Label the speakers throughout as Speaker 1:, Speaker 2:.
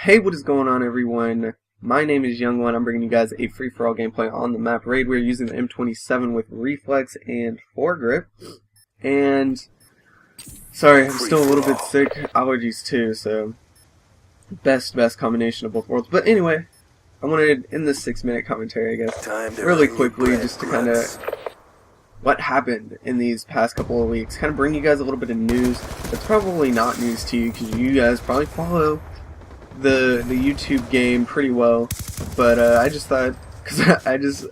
Speaker 1: Hey, what is going on, everyone? My name is youngone. I'm bringing you guys a free-for-all gameplay on the map Raid. We're using the M27 with reflex and foregrip. And sorry, I'm still a little bit sick. Allergies too, so best combination of both worlds. But anyway, I wanted in this 6-minute commentary, I guess, really quickly, just to kind of what happened in these past couple of weeks. Kind of bring you guys a little bit of news that's probably not news to you because you guys probably follow the YouTube game pretty well, but I just thought, because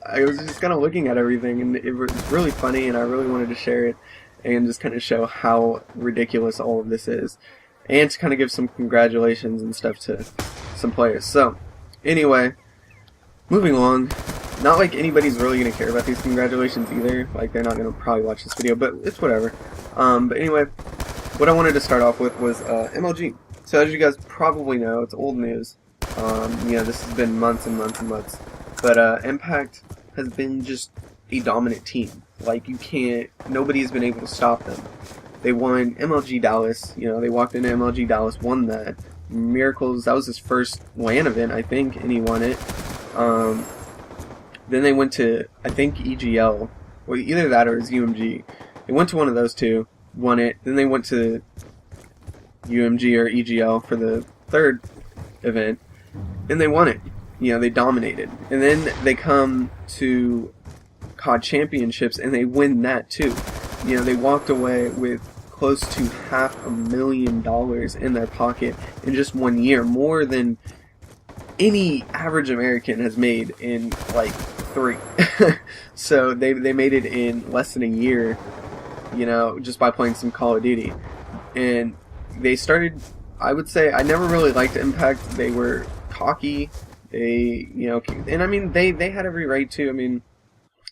Speaker 1: I was just kind of looking at everything and it was really funny and I really wanted to share it and just kind of show how ridiculous all of this is and to kind of give some congratulations and stuff to some players. So anyway, moving along, not like anybody's really going to care about these congratulations either, like they're not going to probably watch this video, but it's whatever. But anyway, what I wanted to start off with was MLG. So as you guys probably know, it's old news. This has been months and months and months. But Impact has been just a dominant team. Like, nobody has been able to stop them. They won MLG Dallas, they walked into MLG Dallas, won that. Miracles, that was his first LAN event, I think, and he won it. Then they went to, I think, EGL, or either that or his UMG. They went to one of those two, won it. Then they went to UMG or EGL for the third event, and they won it. They dominated. And then they come to COD Championships and they win that too. They walked away with close to $500,000 in their pocket in just 1 year, more than any average American has made in like 3. So they made it in less than a year, just by playing some Call of Duty. And they started, I would say, I never really liked Impact. They were cocky. And I mean, they had every right to. I mean,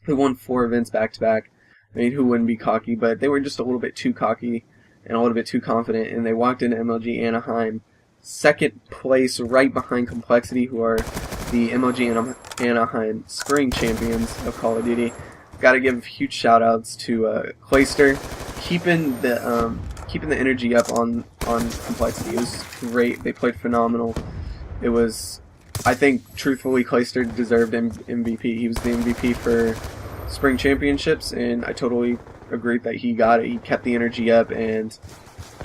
Speaker 1: they won 4 events back to back. I mean, who wouldn't be cocky? But they were just a little bit too cocky and a little bit too confident. And they walked into MLG Anaheim, second place, right behind Complexity, who are the MLG Anaheim spring champions of Call of Duty. Got to give huge shout outs to Clayster, keeping the energy up on Complexity. It was great. They played phenomenal. It was, I think, truthfully, Clayster deserved MVP. He was the MVP for Spring Championships, and I totally agreed that he got it. He kept the energy up, and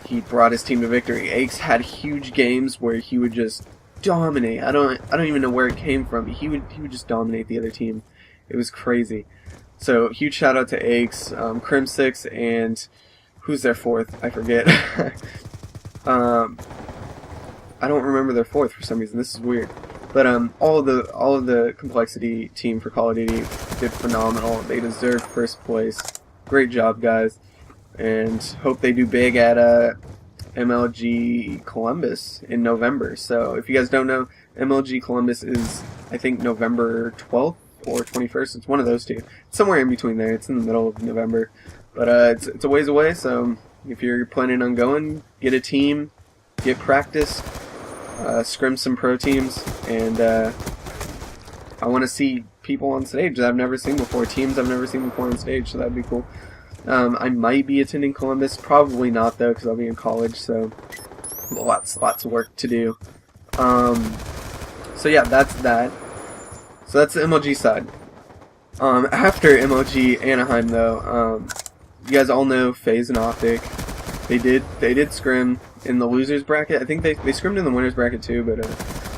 Speaker 1: he brought his team to victory. Aches had huge games where he would just dominate. I don't even know where it came from. He would just dominate the other team. It was crazy. So huge shout out to Aches, Crim6, and who's their fourth? I forget. I don't remember their fourth for some reason. This is weird. But all of the Complexity team for Call of Duty did phenomenal. They deserved first place. Great job, guys. And hope they do big at MLG Columbus in November. So if you guys don't know, MLG Columbus is, I think, November 12th or 21st. It's one of those two. It's somewhere in between there. It's in the middle of November. But it's a ways away, so if you're planning on going, get a team, get practice, scrim some pro teams, and I want to see people on stage that I've never seen before, teams I've never seen before on stage, so that'd be cool. I might be attending Columbus, probably not though, because I'll be in college, so lots of work to do. So yeah, that's that. So that's the MLG side. After MLG Anaheim though, you guys all know FaZe and Optic. They did scrim in the losers bracket. I think they scrimmed in the winners bracket too, but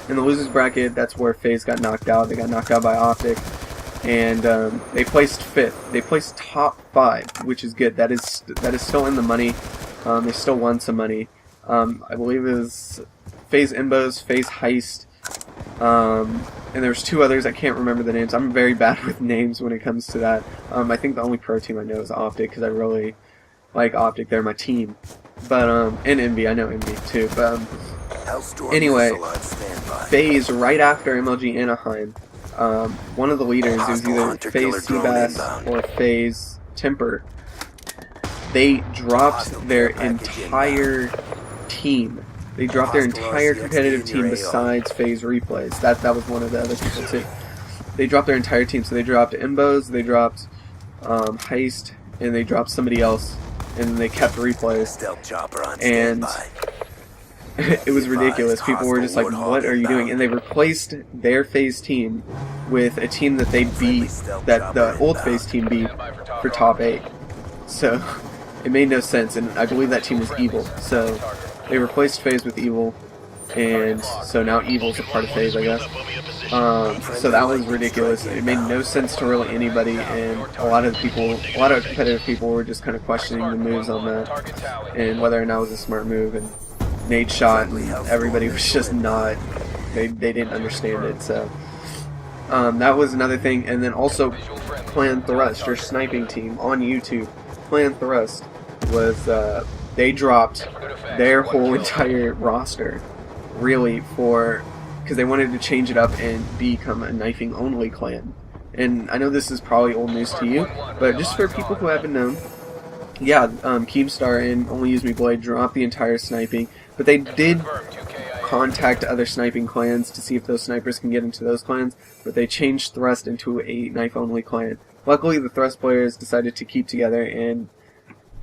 Speaker 1: in the losers bracket, that's where FaZe got knocked out. They got knocked out by Optic, and they placed 5th. They placed top 5, which is good. That is still in the money. They still won some money. I believe it was FaZe Imbos, FaZe Heist, and there's 2 others. I can't remember the names. I'm very bad with names when it comes to that. I think the only pro team I know is Optic, because I really like Optic. They're my team. But and Envy, I know Envy too. But anyway, FaZe right after MLG Anaheim, one of the leaders is either FaZe Seabass or FaZe Temper. They dropped their entire team. They dropped their entire competitive team besides FaZe Replays. That was one of the other people too. They dropped their entire team. So they dropped Imbos, they dropped Heist, and they dropped somebody else, and they kept Replays. And it was ridiculous. People were just like, what are you doing? And they replaced their FaZe team with a team that they beat, that the old FaZe team beat for top 8. So it made no sense, and I believe that team was Evil. So they replaced FaZe with Evil, and so now Evil's a part of FaZe, I guess. So that was ridiculous. It made no sense to really anybody, and a lot of competitive people were just kind of questioning the moves on that, and whether or not it was a smart move. And Nate shot, and everybody was just not, they didn't understand it. So that was another thing. And then also Clan Thrust, your sniping team on YouTube, Clan Thrust was, they dropped their whole entire roster, really, because they wanted to change it up and become a knifing only clan. And I know this is probably old news to you, but just for people who haven't known, yeah, Keemstar and Only Use Me Blade dropped the entire sniping, but they did contact other sniping clans to see if those snipers can get into those clans, but they changed Thrust into a knife only clan. Luckily, the Thrust players decided to keep together and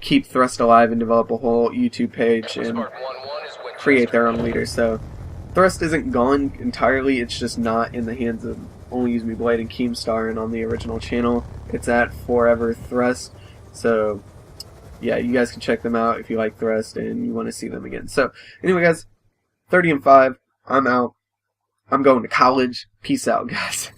Speaker 1: keep Thrust alive and develop a whole YouTube page and create their own leader. So Thrust isn't gone entirely, it's just not in the hands of Only Use Me Blade and Keemstar, and on the original channel it's at Forever Thrust. So yeah, you guys can check them out if you like Thrust and you want to see them again. So anyway guys, 30-5, I'm out. I'm going to college. Peace out, guys.